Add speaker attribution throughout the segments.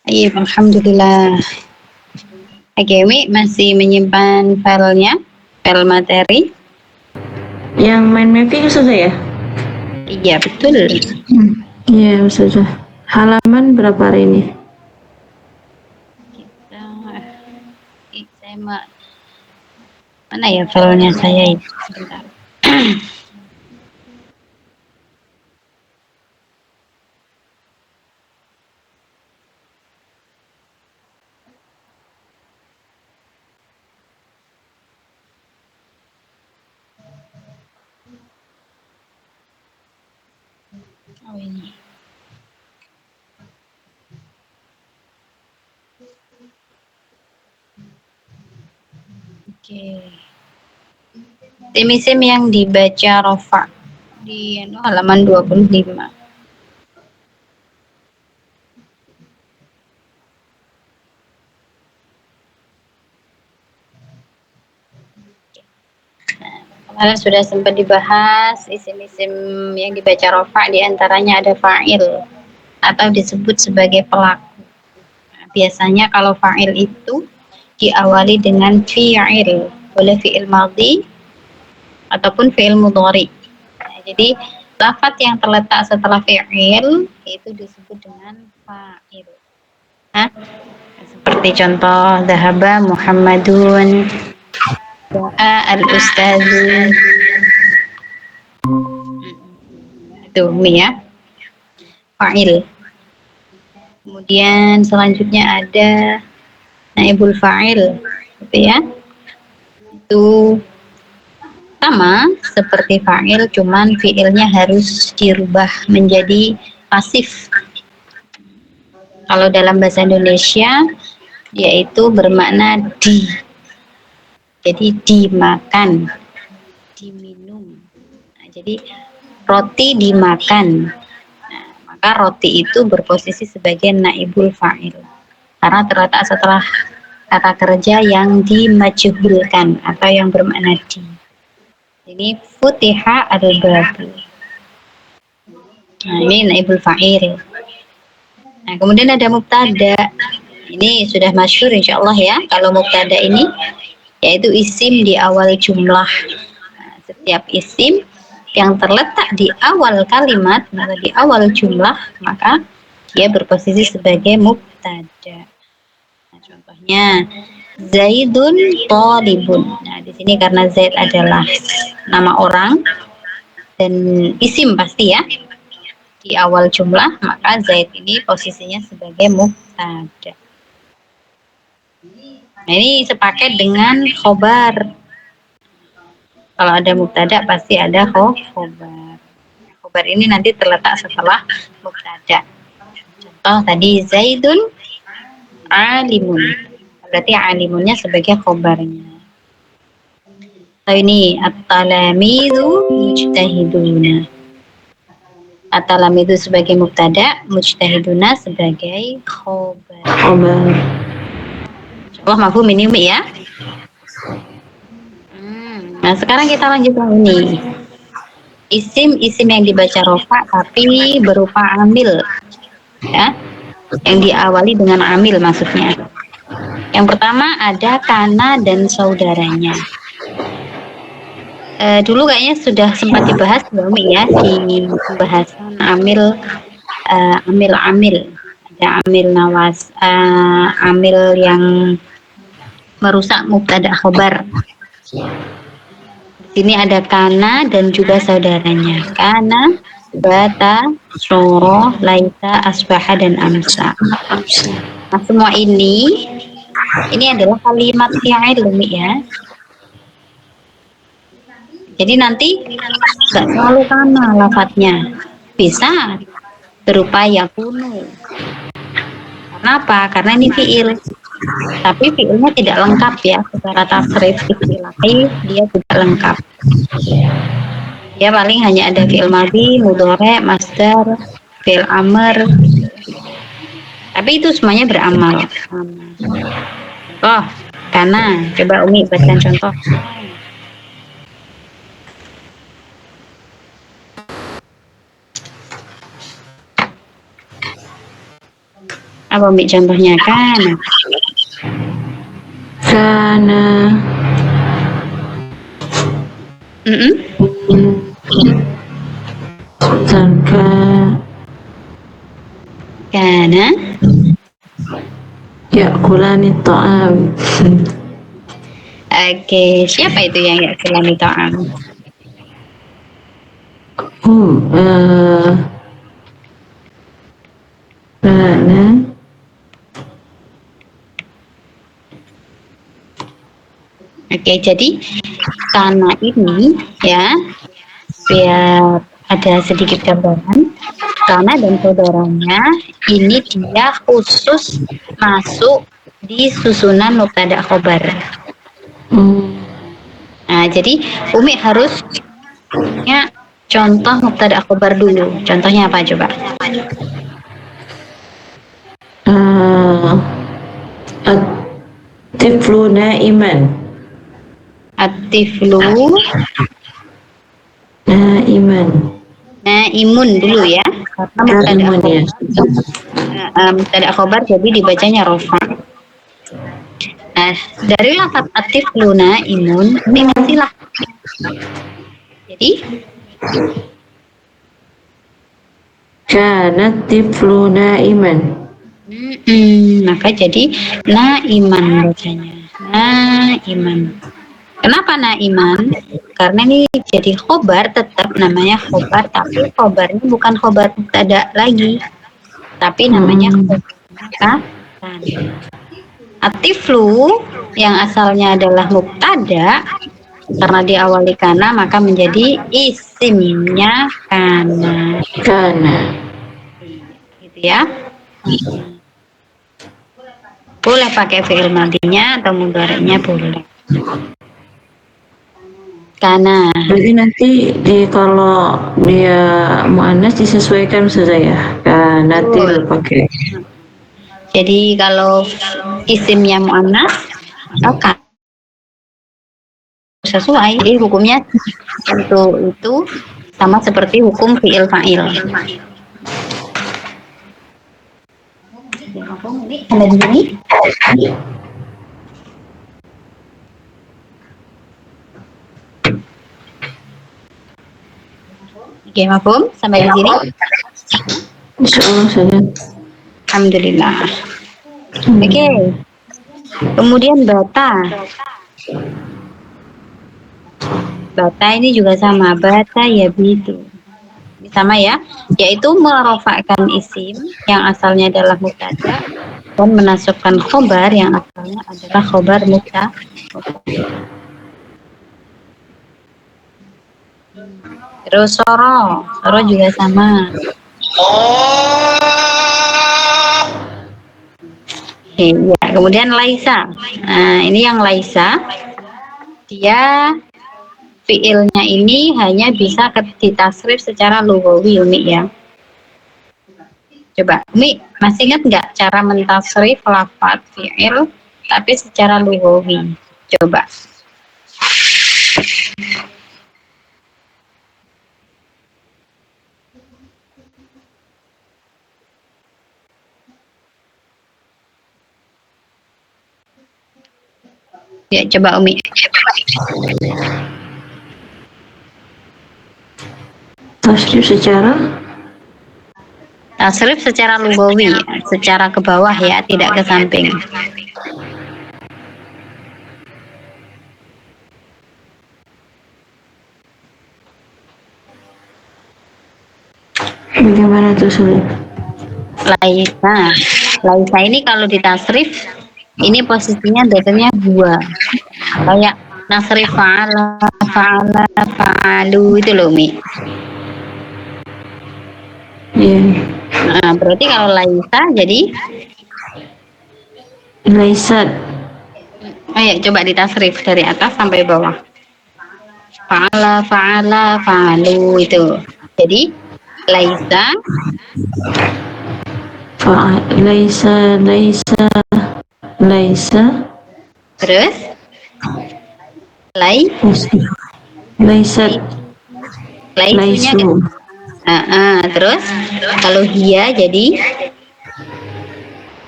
Speaker 1: Iya, alhamdulillah. Oke, Umi masih menyimpan filenya, file materi.
Speaker 2: Yang main mapping sudah ya?
Speaker 1: Iya, betul.
Speaker 2: Iya, sudah. Halaman berapa hari ini?
Speaker 1: Kita, saya mana ya filenya saya itu? Sebentar. Oh ini. Oke. Tim-tim yang dibaca Rofa di halaman 25. Kemarin sudah sempat dibahas isim-isim yang dibaca rofa, diantaranya ada fa'il atau disebut sebagai pelaku. Nah, biasanya kalau fa'il itu diawali dengan fi'il, boleh fi'il madhi ataupun fi'il mudhari. Nah, jadi lafadz yang terletak setelah fi'il itu disebut dengan fa'il. Nah, seperti contoh dhahaba Muhammadun, doa al-ustazu. Itu Mi ya, fa'il. Kemudian selanjutnya ada naibul fa'il, gitu ya. Itu sama seperti fa'il, cuman fi'ilnya harus dirubah menjadi pasif. Kalau dalam bahasa Indonesia, yaitu bermakna di. Jadi dimakan, diminum. Nah, jadi roti dimakan. Nah, maka roti itu berposisi sebagai naibul fa'il. Karena terletak setelah kata kerja yang dimajhulkan atau yang bermakna di. Ini futiha al-babu. Nah, ini naibul fa'il. Nah, kemudian ada mubtada. Ini sudah masyhur insyaallah ya. Kalau mubtada ini yaitu isim di awal jumlah. Nah, setiap isim yang terletak di awal kalimat atau di awal jumlah, maka dia berposisi sebagai mubtada. Nah, contohnya Zaidun Thalibun. Nah, di sini karena Zaid adalah nama orang dan isim pasti ya di awal jumlah, maka Zaid ini posisinya sebagai mubtada. Nah, ini sepaket dengan khobar. Kalau ada mubtada pasti ada khobar. Khobar ini nanti terletak setelah mubtada. Contoh tadi Zaidun alimun. Berarti alimunnya sebagai khobarnya. Atau ini at-talamidu mujtahiduna. At-talamidu sebagai mubtada, mujtahiduna sebagai khobar.
Speaker 2: Obat.
Speaker 1: Insyaallah mafhum ini Umi ya. Nah, sekarang kita lanjut ini. Isim-isim yang dibaca rofa tapi berupa amil. Ya, yang diawali dengan amil maksudnya. Yang pertama ada kana dan saudaranya. Dulu kayaknya sudah sempat dibahas ya Umi ya di pembahasan amil, amil ada amil nawas, amil yang merusak mubtada khobar. Di sini ada kana dan juga saudaranya. Kana, bata, soro, laita, asbaha dan amsa. Nah, semua ini adalah kalimat fi'il Umi ya. Jadi nanti nggak selalu kana lafadznya. Bisa berupa yakunu. Kenapa? Karena ini fi'il. Tapi fi'ilnya tidak lengkap ya. Secara tasrif istilahi dia tidak lengkap. Dia paling hanya ada fi'il madhi, mudhari, masdar, fi'il amr. Tapi itu semuanya beramal. Oh, karena coba Umi bacakan contoh. Apa Umi contohnya?
Speaker 2: Kana. Tanka.
Speaker 1: Kana
Speaker 2: Ya'kulani ta'am.
Speaker 1: Oke, siapa itu yang ya'kulani ta'am?
Speaker 2: Kana.
Speaker 1: Oke, jadi kana ini ya, biar ada sedikit gambaran. Kana dan saudaranya ini dia khusus masuk di susunan mubtada khobar. Nah, jadi Umi harus punya contoh mubtada khobar dulu. Contohnya apa coba?
Speaker 2: At-tiflu na'iman.
Speaker 1: At-tiflu
Speaker 2: Na'iman.
Speaker 1: naimun dulu ya, karena mubtada
Speaker 2: Na'imun ya.
Speaker 1: mubtada khobar jadi dibacanya rofa. Nah, dari lafaz at-tiflu naimun ini kasihlah. Jadi
Speaker 2: Kanat tiflu na'iman.
Speaker 1: maka jadi naiman bacanya. Naiman. Kenapa naiman? Karena ini jadi khobar, tetap namanya khobar, tapi khobarnya bukan khobar mubtada lagi, tapi namanya khobar kana. Atiflu yang asalnya adalah mubtada, karena diawali kana maka menjadi isimnya kana.
Speaker 2: Kana.
Speaker 1: Gitu ya. Boleh pakai fi'il madinya atau mudhari'nya boleh. Kana.
Speaker 2: Berarti nanti kalau dia muannas disesuaikan saja ya. Kanatil pakai.
Speaker 1: Jadi kalau isimnya muannas maka sesuai. Jadi hukumnya untuk itu sama seperti hukum fi'il fa'il. Ada di sini? Oke, mafhum sampai di sini?
Speaker 2: Insyaallah saja.
Speaker 1: Alhamdulillah. Oke. Kemudian bata. Bata ini juga sama, bata ya bitu. Ini sama ya, yaitu merofakkan isim yang asalnya adalah mubtada dan menasabkan khobar yang asalnya adalah khobar mubtada. Terus soro juga sama. Ya, kemudian laisa. Nah, ini yang laisa, dia fiilnya ini hanya bisa ditasrif secara lughawi Umi ya. Coba Umi masih ingat nggak cara mentasrif lafaz fiil tapi secara lughawi? Coba. Ya, coba Umi. Tasrif secara lughawi, secara ke bawah ya, tidak ke samping.
Speaker 2: Bagaimana tuh sulit?
Speaker 1: Laisa ini kalau ditasrif ini posisinya biasanya dua. Kayak nasrif fa'ala, fa'alu itu loh Mi.
Speaker 2: Iya.
Speaker 1: Nah, berarti kalau laisa jadi
Speaker 2: Laisat.
Speaker 1: ayo coba ditasrif dari atas sampai bawah. Fa'ala, fa'alu itu. Jadi laisa
Speaker 2: laisa
Speaker 1: terus
Speaker 2: laisat
Speaker 1: laisunya terus kalau dia jadi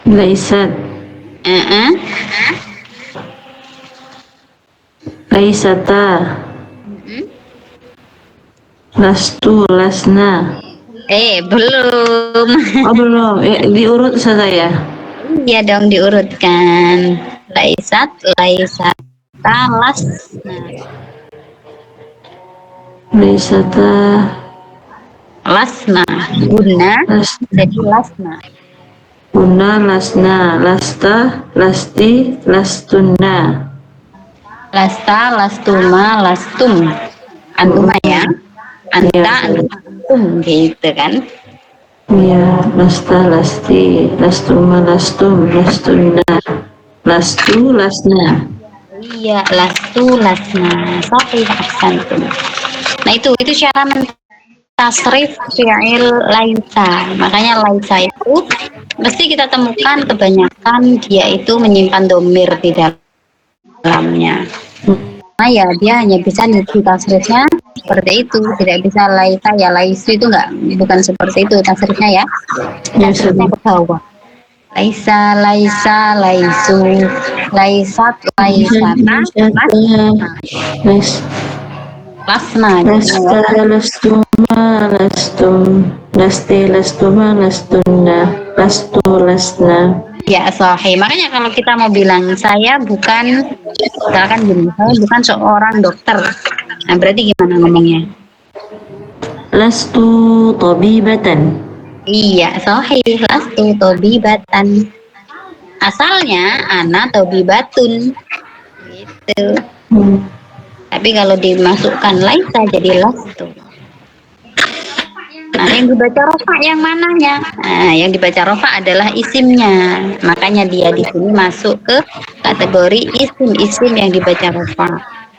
Speaker 2: laisat,
Speaker 1: Eh,
Speaker 2: laisata, lastu, lasna.
Speaker 1: Belum.
Speaker 2: Oh belum, diurut Ustazah ya.
Speaker 1: Iya dong diurutkan. Laisat, laisata, lasna.
Speaker 2: Laisata,
Speaker 1: Lasna. Guna
Speaker 2: las,
Speaker 1: jadi lasna.
Speaker 2: guna, lasna, lasta, lasti, lastunna.
Speaker 1: Lasta, lastuma, lastum. Antuma ya.
Speaker 2: Iya,
Speaker 1: Anta, antum gitu kan.
Speaker 2: iya, lasta, lasti, lastuma, lastum, lastunna, lastu, lasna.
Speaker 1: Iya, lastu, lasna. Sahih ahsantum. Nah itu cara mentasrif fi'il laisa. Makanya laisa itu mesti kita temukan kebanyakan dia itu menyimpan domir di dalamnya. Nah ya dia hanya bisa di tasrifnya seperti itu, tidak bisa laisa ya laisu itu enggak, bukan seperti itu tasrifnya ya.
Speaker 2: Ya
Speaker 1: Tasrifnya
Speaker 2: sudah.
Speaker 1: ke bawah. Laisa, laisa, laisu, laisat, laisata,
Speaker 2: Las,
Speaker 1: lasna gitu ya.
Speaker 2: lasta, lastuma, lastum, lasti, lastuma, lastunna, lastu, lasna.
Speaker 1: Ya, sahih. Makanya kalau kita mau bilang saya bukan, misalkan gini, saya bukan seorang dokter. Nah, berarti gimana ngomongnya?
Speaker 2: Lastu tabibatan.
Speaker 1: Iya, sahih. Lastu tobibatan. Asalnya ana tobibatun. Gitu.
Speaker 2: Hmm.
Speaker 1: Tapi kalau dimasukkan laisa jadi lastu. Nah, yang dibaca rofa yang mananya? Nah, yang dibaca rofa adalah isimnya. Makanya dia di sini masuk ke kategori isim-isim yang dibaca rofa.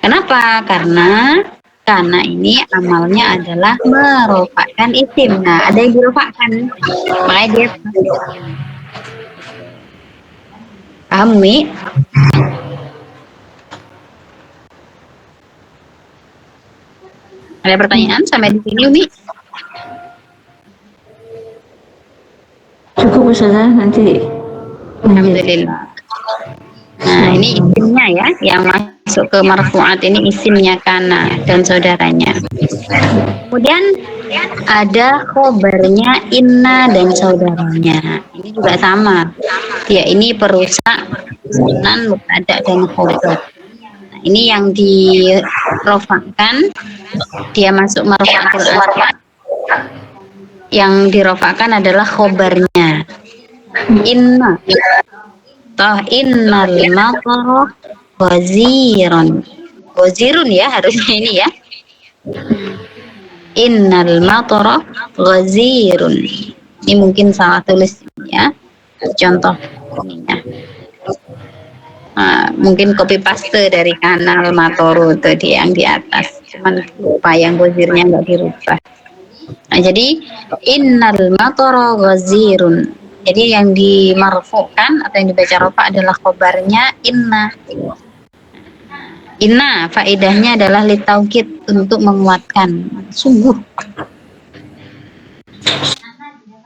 Speaker 1: Kenapa? Karena ini amalnya adalah merofakan isim. Nah, ada yang dirofakan. Makanya dia masuk ke sini. Paham, Mi? Ada pertanyaan sampai di sini, Mi?
Speaker 2: Cukup Ustazah, nanti lanjut.
Speaker 1: Alhamdulillah. Nah, ini isimnya ya, yang masuk ke marfu'at ini isimnya kana dan saudaranya. Kemudian ada khobarnya inna dan saudaranya. Ini juga sama. Ya, ini perusak susunan mubtada dan khobar. Nah, ini yang dirofakan, dia masuk marfu'atul asli. Yang dirofakan adalah khobarnya. Inna. Toh innal maqara wazirun. Wazirun ya harusnya ini ya. Innal matara ghazirun. Ini mungkin salah tulis ya. Contoh ininya. Mungkin copy paste dari kanal Matoru tadi yang di atas. Cuman lupa yang ghazirnya nggak dirubah. Nah, jadi innal matara ghazirun. Jadi yang dimarfukan atau yang dibaca rofa adalah khobarnya inna. Inna faedahnya adalah litaukid untuk menguatkan. Sungguh.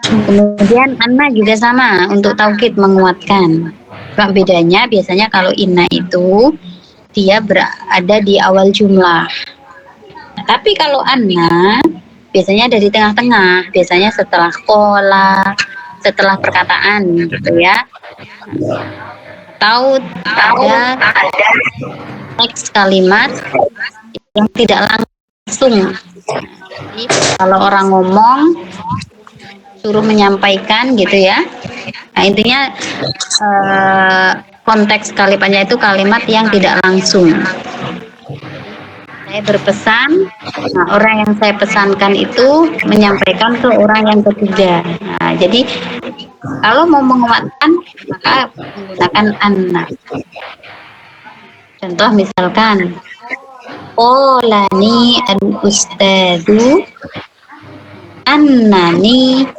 Speaker 1: Kemudian anna juga sama untuk taukid menguatkan. Cuma bedanya biasanya kalau inna itu dia berada di awal jumlah. Tapi kalau anna biasanya dari tengah-tengah, biasanya setelah kola, setelah perkataan gitu ya. Atau ada teks kalimat yang tidak langsung. Jadi kalau orang ngomong suruh menyampaikan gitu ya. Nah, intinya konteks kalimatnya itu kalimat yang tidak langsung. Saya berpesan, nah orang yang saya pesankan itu menyampaikan ke orang yang ketiga. Nah, jadi kalau mau menguatkan maka menggunakan anna. Contoh misalkan, qolani al-ustadu annani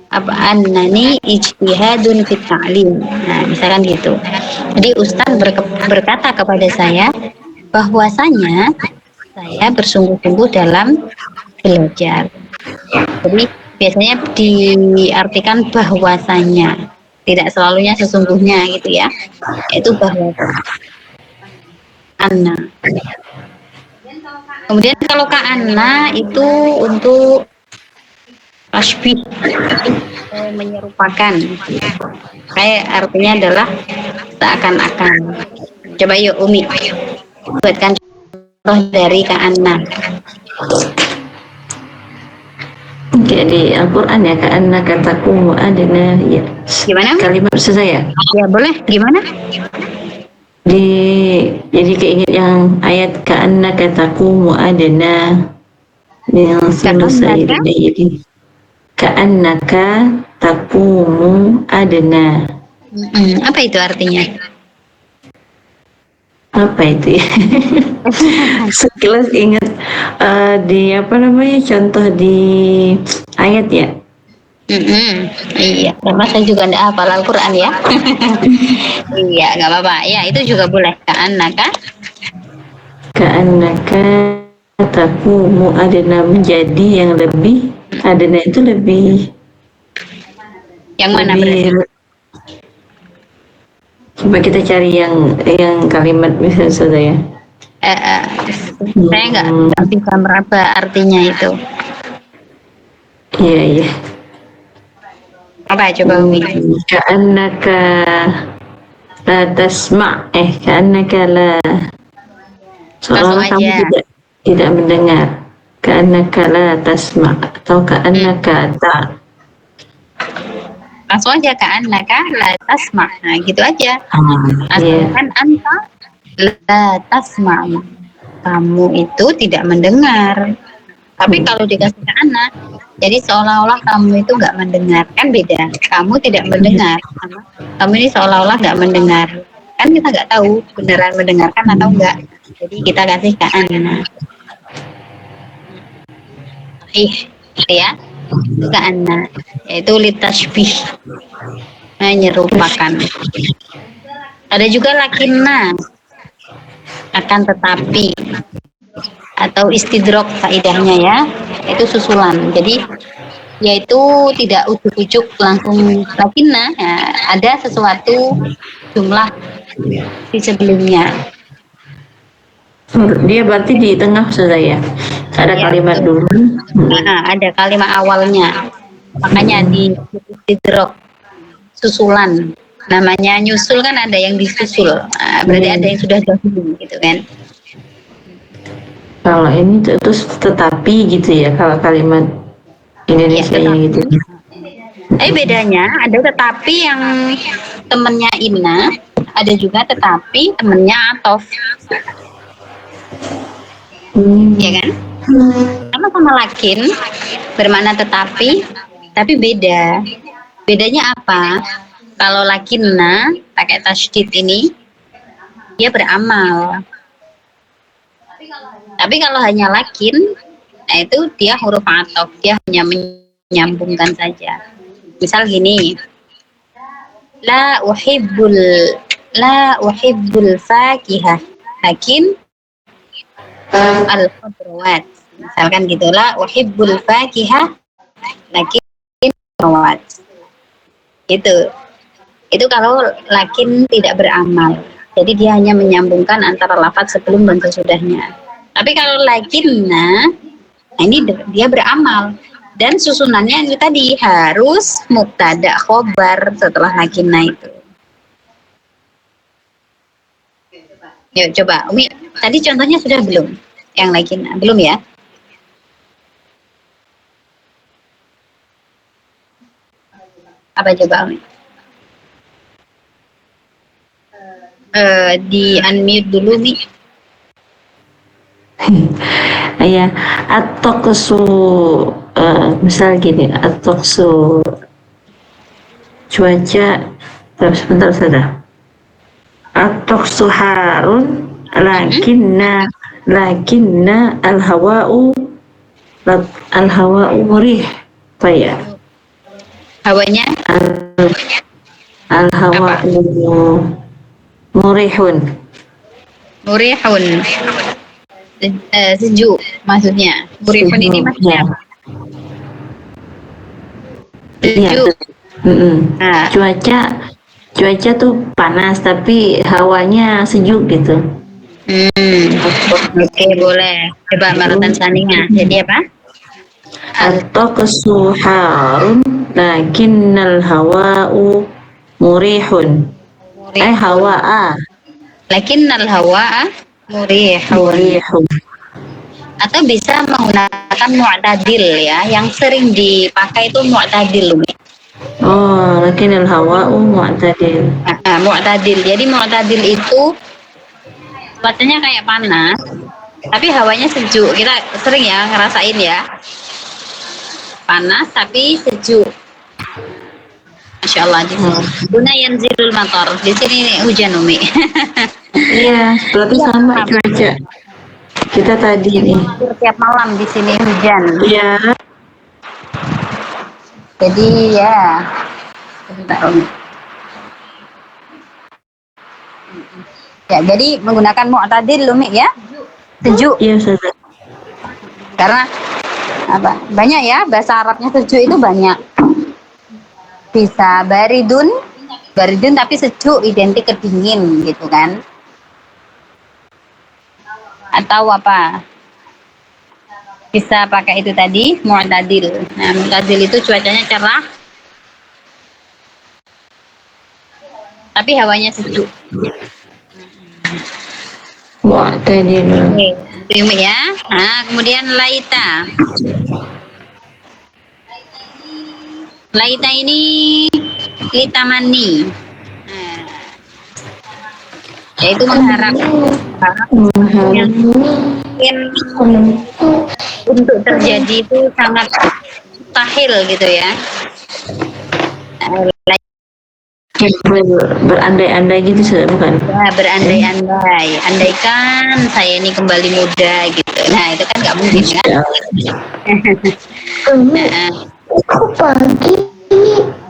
Speaker 1: annani ijtihadun fit ta'lim. Nah, misalkan gitu. Jadi Ustadz berkata kepada saya bahwasanya saya bersungguh-sungguh dalam belajar. Jadi biasanya diartikan bahwasanya, tidak selalunya sesungguhnya gitu ya. Itu bahwa anna. Kemudian kalau ka'anna itu untuk tasbih, menyerupakan. Kayak artinya adalah seakan-akan. Coba yuk Umi buatkan contoh dari ka'anna.
Speaker 2: Jadi Al-Quran ya, ka'anna katakumu adna ya.
Speaker 1: Gimana?
Speaker 2: Kalimat maksud saya.
Speaker 1: Ya boleh. Gimana?
Speaker 2: Jadi keinget yang ayat ka'anna katakumu adna yang selesai
Speaker 1: Ka'annaka?
Speaker 2: tadi. Jadi ka'annaka takumu adna.
Speaker 1: Apa itu artinya?
Speaker 2: Apa itu ya? Sekilas ingat di apa namanya contoh di ayat ya.
Speaker 1: Iya, karena saya juga tidak hafal Al-Quran ya. Iya, nggak apa-apa. Ya, itu juga boleh. Ka'annaka?
Speaker 2: Ka'annaka takumu adna, menjadi yang lebih adna itu lebih
Speaker 1: Yang mana berarti?
Speaker 2: Coba kita cari yang kalimat misalnya saudara ya.
Speaker 1: Saya nggak bisa meraba artinya itu.
Speaker 2: Iya iya.
Speaker 1: Apa coba Umi?
Speaker 2: Ka'annaka la tasma' ka'annaka la, seolah kamu
Speaker 1: aja.
Speaker 2: tidak mendengar. Ka'annaka la tasma' atau ka'annaka ta.
Speaker 1: Langsung aja ka'annaka la tasma'. Nah, gitu aja.
Speaker 2: Iya.
Speaker 1: Asalkan anta la tasma'. Kamu itu tidak mendengar. Tapi kalau dikasih ka'anna, jadi seolah-olah kamu itu nggak mendengar. Kan beda. Kamu tidak mendengar. Kamu ini seolah-olah nggak mendengar. Kan kita nggak tahu beneran mendengarkan atau enggak. Jadi kita kasih ka'anna. Ya. Itu ka'anna. Yaitu litashbih. Menyerupakan. Ada juga lakinna. Akan tetapi. Atau istidrok faidahnya ya, itu susulan. Jadi yaitu tidak ujuk-ujuk langsung lakinna, ya, ada sesuatu jumlah di sebelumnya.
Speaker 2: Dia berarti di tengah saudara ya. Ada
Speaker 1: Ya,
Speaker 2: kalimat
Speaker 1: betul.
Speaker 2: dulu.
Speaker 1: Ada kalimat awalnya. Makanya di istidrok susulan. Namanya nyusul kan ada yang disusul. Berarti ada yang sudah dahulu gitu kan.
Speaker 2: Kalau ini terus tetapi gitu ya, kalau kalimat Indonesia-nya
Speaker 1: Ya,
Speaker 2: gitu.
Speaker 1: bedanya ada tetapi yang temennya inna, ada juga tetapi temennya atof. Ya kan? Sama-sama lakin bermakna tetapi, tapi beda. Bedanya apa? Kalau lakinna pakai tasydid ini dia beramal. Tapi kalau hanya lakin, nah itu dia huruf atof, dia hanya menyambungkan saja. Misal gini, la uhibbul fakihah lakin al khudrawat. Misalkan gitu, la uhibbul fakihah lakin khudrawat. Itu kalau lakin tidak beramal. Jadi dia hanya menyambungkan antara lafaz sebelum dan sesudahnya. Tapi kalau lakinna, ini dia beramal. Dan susunannya itu tadi harus mubtada khobar setelah lakinna itu. Yuk coba, Umi, tadi contohnya sudah belum? Yang lakinna, belum ya? Apa coba Umi? Di unmute dulu nih.
Speaker 2: Ya, atau misal gini, atau cuaca, sebentar saja. Atau harun, lakinna al-hawa'u murih, apa ya?
Speaker 1: Hawanya?
Speaker 2: Al-hawa'u murihun.
Speaker 1: Sejuk maksudnya. Murihun ini maksudnya
Speaker 2: Iya.
Speaker 1: Sejuk. Nah,
Speaker 2: Cuaca cuaca tuh panas tapi hawanya sejuk gitu.
Speaker 1: oke boleh. Coba maratan saninya. Jadi apa?
Speaker 2: At-taqsu harun lakinnal hawa'u murihun.
Speaker 1: Murihun.
Speaker 2: Hawa'a
Speaker 1: Lakinnal hawa murihun.
Speaker 2: murihun.
Speaker 1: Atau bisa menggunakan mu'tadil ya. Yang sering dipakai itu mu'tadil.
Speaker 2: Oh, lakinnal hawa'u mu'tadil.
Speaker 1: Mu'tadil. Jadi mu'tadil itu cuacanya kayak panas, tapi hawanya sejuk. Kita sering ya ngerasain ya. Panas tapi sejuk. Masya Allah di sini. Guna yanzilul matar. Di sini hujan Umi.
Speaker 2: Iya, berarti
Speaker 1: Iya,
Speaker 2: sama
Speaker 1: Pak.
Speaker 2: cuaca kita tadi nih.
Speaker 1: Setiap malam di sini hujan.
Speaker 2: Iya.
Speaker 1: Jadi ya, sebentar Umi. Ya, jadi menggunakan mu'tadil Umi ya. Sejuk.
Speaker 2: Iya, Ustazah.
Speaker 1: Karena apa? Banyak ya bahasa Arabnya sejuk itu banyak. Bisa baridun tapi sejuk identik ke dingin gitu kan. Atau apa? Bisa pakai itu tadi mu'tadil. Nah, mu'tadil itu cuacanya cerah tapi hawanya sejuk.
Speaker 2: Mu'tadil.
Speaker 1: Oke, itu ya. Nah, kemudian laita. Laita ini litamani. Nah, yaitu mengharap. Yang mungkin untuk terjadi itu sangat mustahil gitu ya.
Speaker 2: Berandai-andai gitu sudah bukan?
Speaker 1: Ya, berandai-andai. Andaikan saya ini kembali muda gitu. Nah, itu kan nggak mungkin kan? Nah,
Speaker 2: Pagi.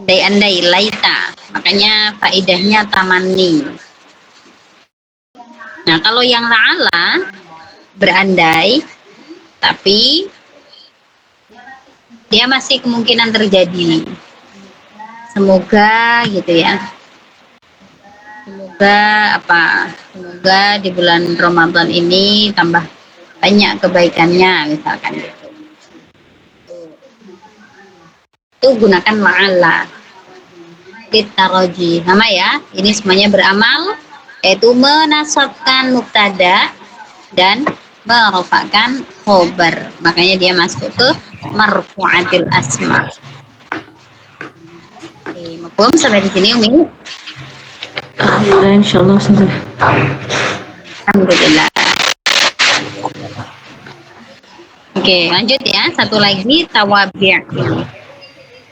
Speaker 1: andai-andai laita. Makanya faidahnya tamani. Nah, kalau yang la'ala berandai tapi dia masih kemungkinan terjadi. Semoga gitu ya. Semoga Semoga di bulan Ramadan ini tambah banyak kebaikannya misalkan gitu. Itu gunakan la'alla. Taraji sama ya. Ini semuanya beramal yaitu menasabkan mubtada dan merofakkan khobar. Makanya dia masuk ke marfu'atil asma. Oke, mafhum sampai di sini Umi.
Speaker 2: Alhamdulillah, insyaallah Ustazah.
Speaker 1: Alhamdulillah. Oke, lanjut ya. Satu lagi tawabi' ini.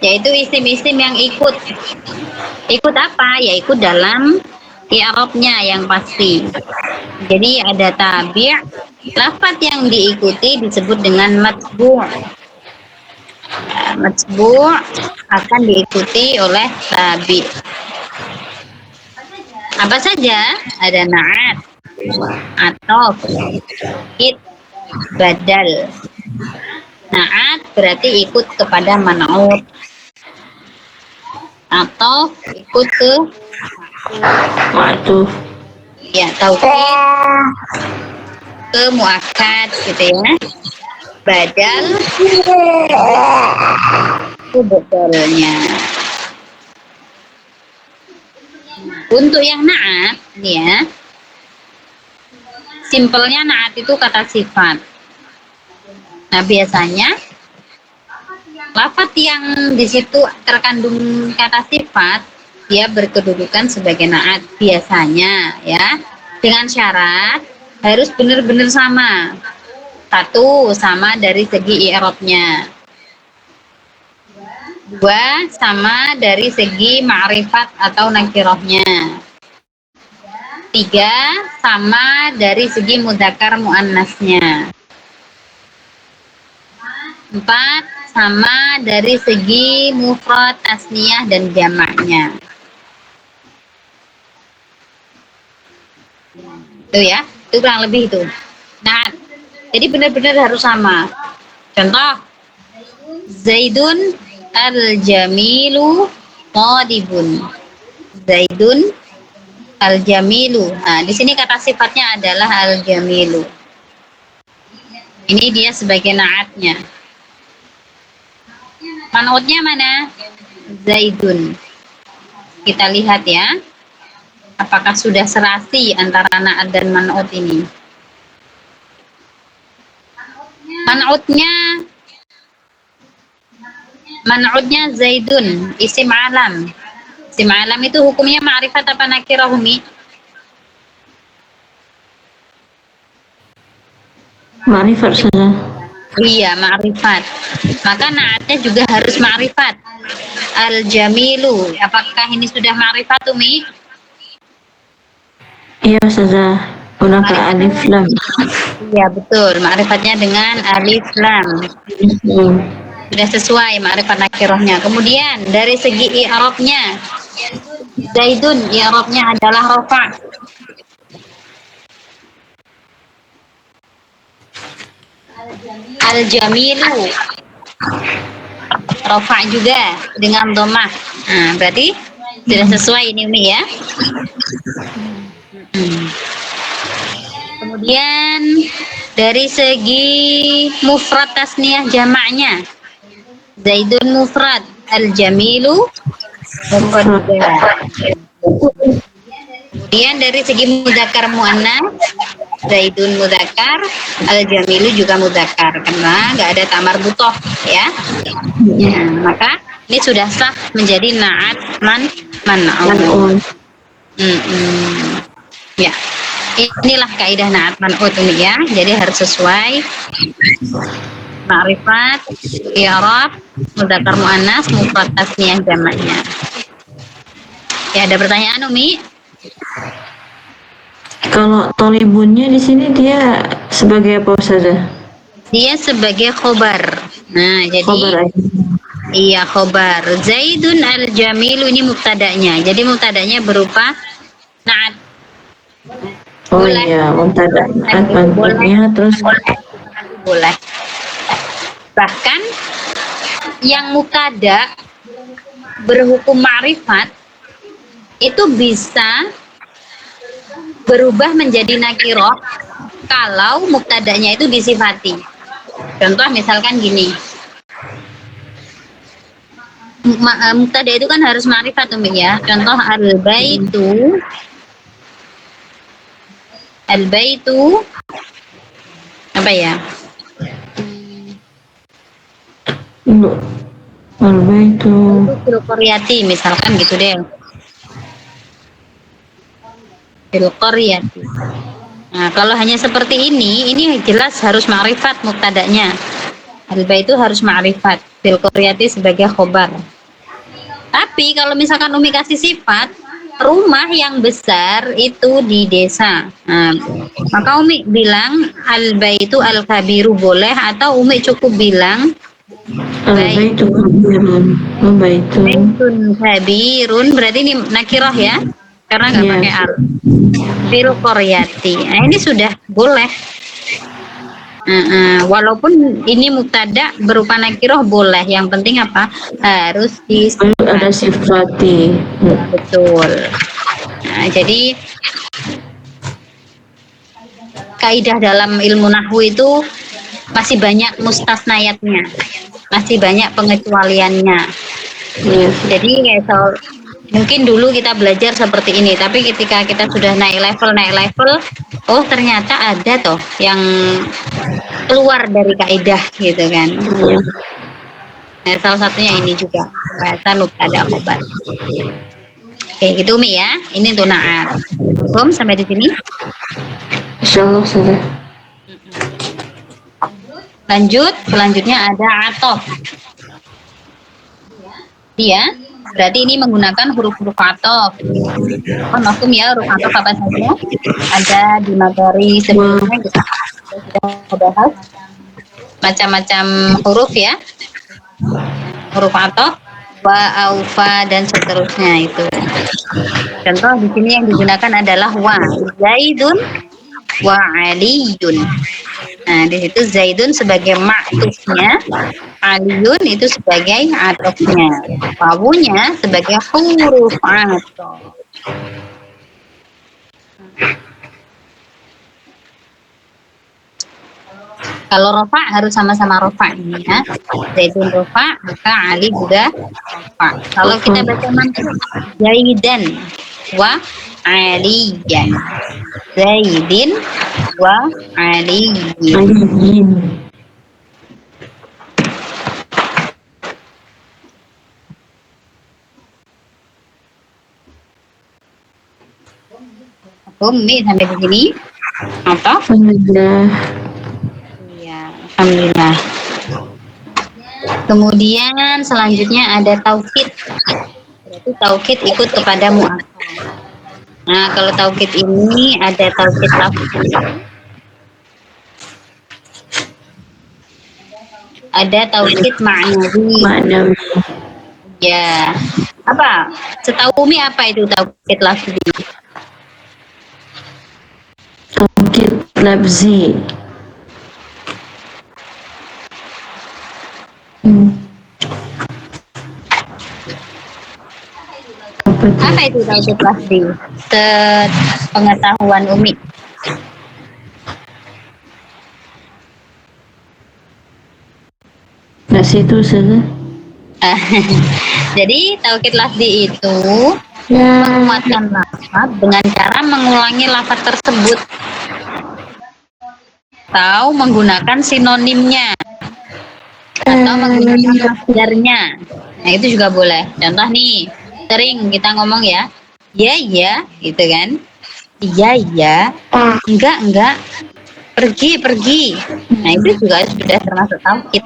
Speaker 1: Yaitu isim-isim yang ikut. Ikut apa? Ya ikut dalam i'rabnya yang pasti. Jadi ada tabi', lafaz yang diikuti disebut dengan matbu'. Nah, matbu' akan diikuti oleh tabi'. Apa saja? Ada na'at, atau it, badal. Na'at berarti ikut kepada man'ut atau ikut ke
Speaker 2: Waduh.
Speaker 1: ya taukid ke muakkad gitu ya. Badal itu badalnya. Untuk yang na'at ya, simpelnya na'at itu kata sifat. Nah, biasanya lafaz yang di situ terkandung kata sifat dia berkedudukan sebagai na'at biasanya ya, dengan syarat harus benar-benar sama. Satu, sama dari segi i'rabnya. Dua, sama dari segi ma'rifat atau nakirahnya. Tiga, sama dari segi mudzakkar muannasnya. Empat, sama dari segi mufrad, tasniyah, dan jamaknya. Itu ya, itu kurang lebih itu. Nah, jadi benar-benar harus sama. Contoh, Zaidun Al-jamilu qadibun. Zaidun al-jamilu. Nah, di sini kata sifatnya adalah al-jamilu. Ini dia sebagai naatnya. Man'utnya mana? Zaidun. Kita lihat ya. Apakah sudah serasi antara na'at dan man'ut ini? Man'utnya Zaidun, isim alam. Isim alam itu hukumnya ma'rifat apa nakirah, Umi?
Speaker 2: Ma'rifat saja.
Speaker 1: Iya, ma'rifat. Maka naatnya juga harus ma'rifat. Al-jamilu. Apakah ini sudah ma'rifat, Umi?
Speaker 2: Iya saja. Gunakan alif lam.
Speaker 1: Iya, betul. Ma'rifatnya dengan alif lam.
Speaker 2: Hmm.
Speaker 1: Sudah sesuai ma'rifat nakirahnya. Kemudian dari segi i'rabnya, Zaidun i'rabnya adalah rafa'. Al-jamilu rafa' juga dengan dhammah. Nah, berarti sudah sesuai ini Umi ya. Kemudian dari segi mufrad tasniyah jamaknya, Zaidun mufrad, al-jamilu mufrad juga. Kemudian dari segi mudzakkar muannats, Zaidun mudzakkar, al-jamilu juga mudzakkar karena nggak ada tamar butoh ya. Ya, maka ini sudah sah menjadi naat man'un. Ya, inilah kaidah naat man'ut ini ya. Jadi harus sesuai ma'rifat, i'rab, mudzakkar muannats, mufrad tasniyah jamaknya. Ya, ada pertanyaan Umi?
Speaker 2: Kalau tolibunnya di sini dia sebagai apa saja?
Speaker 1: Dia sebagai khobar. Nah, jadi
Speaker 2: Khobar aja.
Speaker 1: iya khobar. Zaidun al-jamilu ini mubtada'nya. Jadi mubtada'nya berupa naat.
Speaker 2: Oh
Speaker 1: Boleh.
Speaker 2: iya, mubtada. Man'utnya terus
Speaker 1: Boleh. Bahkan yang mubtada berhukum ma'rifat itu bisa berubah menjadi nakirah kalau mubtada'nya itu disifati. Contoh misalkan gini. Mubtada itu kan harus ma'rifat Umi ya. Contoh al-baitu apa ya?
Speaker 2: Al-baitu
Speaker 1: Fil qaryati misalkan gitu deh. Fil qaryati. Nah, kalau hanya seperti ini jelas harus ma'rifat mubtada'nya. Al-baitu harus ma'rifat. Fil qaryati sebagai khobar. Tapi kalau misalkan Umi kasih sifat rumah yang besar itu di desa. Nah, maka Umi bilang al-baitu al-kabiru boleh atau Umi cukup bilang
Speaker 2: Al-baitu kabirun. Al-baitu.
Speaker 1: baitun kabirun berarti ini nakirah ya. Karena nggak
Speaker 2: Iya.
Speaker 1: pakai al. Fil qaryati. Nah, ini sudah boleh. Walaupun ini mubtada berupa nakirah boleh. Yang penting apa? Harus
Speaker 2: Ada sifati.
Speaker 1: betul. Nah, jadi kaidah dalam ilmu nahwu itu masih banyak mustasnayatnya, masih banyak pengecualiannya.
Speaker 2: Iya.
Speaker 1: Jadi mungkin dulu kita belajar seperti ini, tapi ketika kita sudah naik level, oh ternyata ada toh yang keluar dari kaidah gitu kan.
Speaker 2: Iya.
Speaker 1: Nah, salah satunya ini juga pembahasan mubtada khobar. Oke, gitu Umi ya. Ini untuk naat. Sampai di sini.
Speaker 2: Insyaallah saja.
Speaker 1: Lanjut, selanjutnya ada atof. Iya, berarti ini menggunakan huruf-huruf atof. Oh, maklum ya, huruf atof apa saja? Ada di materi sebelumnya kita sudah bahas macam-macam huruf ya. Huruf atof, wa, aufa, dan seterusnya itu. Contoh di sini yang digunakan adalah wa, Zaidun, wa Aliyun. Nah, di situ Zaidun sebagai ma'tufnya, Aliyun itu sebagai atofnya, wawunya sebagai huruf atof. Kalau rofa harus sama-sama rofa ini ya. Zaidun rofa, maka Ali juga rofa. Kalau kita baca mansub, Zaidan wa Aliyan. Zaidin wa Aliyin.
Speaker 2: Aliyin.
Speaker 1: Umi sampai di sini. Apa?
Speaker 2: Alhamdulillah.
Speaker 1: Iya, alhamdulillah. Kemudian selanjutnya ada taukid. Berarti taukid ikut kepada mu'akkad. Nah, kalau taukid ini ada taukid lafzi, ada taukid ma'nawi.
Speaker 2: Ma'nawi.
Speaker 1: Ya. Apa? Setahu Umi apa itu taukid lafzi?
Speaker 2: Taukid lafzi.
Speaker 1: Apa itu taukid lafzi? Pengetahuan Umi.
Speaker 2: Nah, situ saja.
Speaker 1: Jadi taukid lafzi itu menguatkan lafaz dengan cara mengulangi lafaz tersebut atau menggunakan sinonimnya atau menggunakan masdarnya. Nah, itu juga boleh. Contoh nih, sering kita ngomong ya, ya, gitu kan. Iya, enggak, pergi. Nah, itu juga sudah termasuk taukid.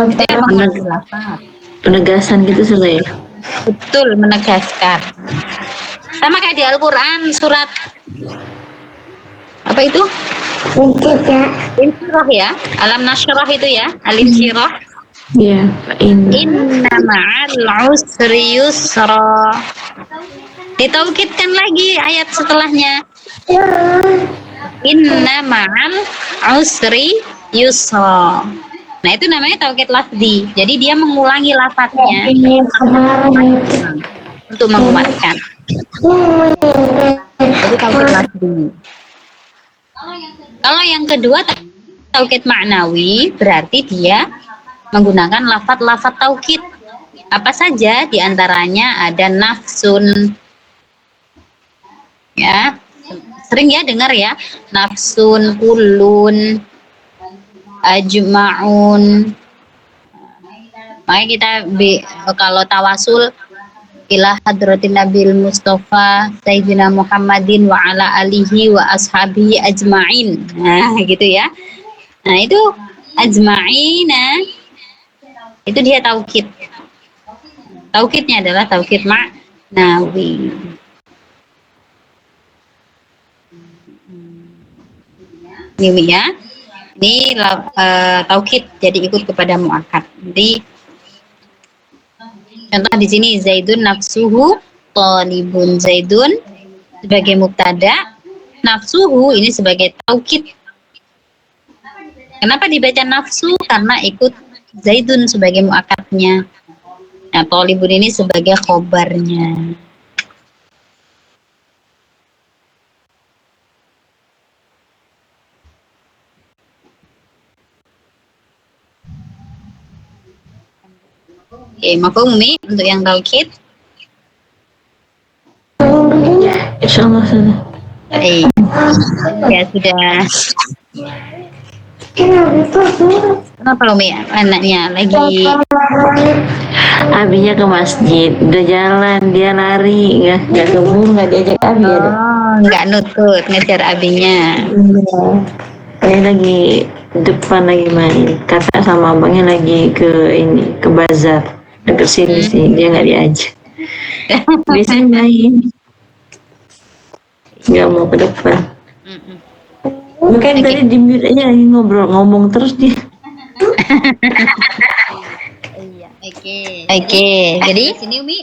Speaker 1: Itu mengulangi lafaz.
Speaker 2: Penegasan gitu saja ya.
Speaker 1: Betul, menegaskan. Sama kayak di Al-Quran surat apa itu? Insyirah ya. Alam nasyrah itu ya. Al-insyirah.
Speaker 2: Iya,
Speaker 1: Inna ma'al usri yusra. Ditaukidkan lagi ayat setelahnya. Inna ma'al usri yusra. Nah, itu namanya taukid lafzi. Jadi dia mengulangi lafadznya untuk menguatkan. Jadi taukid lafzi. Kalau yang kedua taukid ma'nawi, berarti dia menggunakan lafadz taukid. Apa saja diantaranya ada nafsun, ya sering ya dengar ya, nafsun, kullun, ajma'un. Makanya kita kalau tawasul ila hadratin nabil mustafa sayyidina Muhammadin wa ala alihi wa ashabihi ajma'in. Nah, gitu ya. Nah, itu ajma'ina itu dia taukid. Taukidnya adalah taukid ma'nawi. Ini ya. Ini taukid jadi ikut kepada muakkad. Jadi contoh di sini Zaidun nafsuhu talibun. Zaidun sebagai mubtada, nafsuhu ini sebagai taukid. Kenapa dibaca nafsu? Karena ikut Zaidun sebagai muakkadnya. Nah, talibun ini sebagai khobarnya. Oke, mafhum Umi untuk yang taukid?
Speaker 2: Insyaallah saja.
Speaker 1: Ya sudah. Kenapa Umi anaknya lagi?
Speaker 2: Abinya ke masjid, udah jalan, dia lari, nggak kebun, nggak diajak Abi.
Speaker 1: Nggak nutut ngejar abinya.
Speaker 2: Saya lagi depan lagi main, kakak sama abangnya lagi ke bazar dekat sini sih, dia nggak diajak. Biasanya main, nggak mau ke depan. Bukan tadi di mute aja lagi ngomong terus dia.
Speaker 1: Oke. Jadi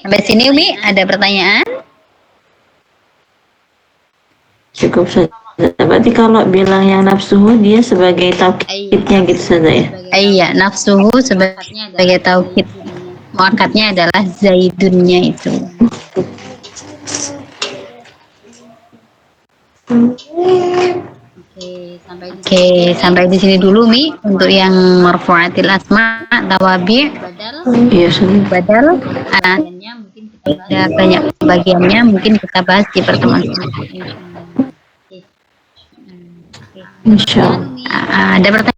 Speaker 1: sampai sini Umi ada pertanyaan?
Speaker 2: Cukup saja. Berarti kalau bilang yang nafsuhu dia sebagai taukidnya gitu saja ya.
Speaker 1: Iya, nafsuhu sebagai tauhid. Muakkadnya adalah zaidunnya itu. Oke, sampai di sini dulu Mi untuk yang marfu'atil asma, tawabi,
Speaker 2: Iya sudah.
Speaker 1: badal. Ada banyak bagiannya, mungkin kita bahas di pertemuan selanjutnya.
Speaker 2: Insya Allah.
Speaker 1: Ada pertanyaan?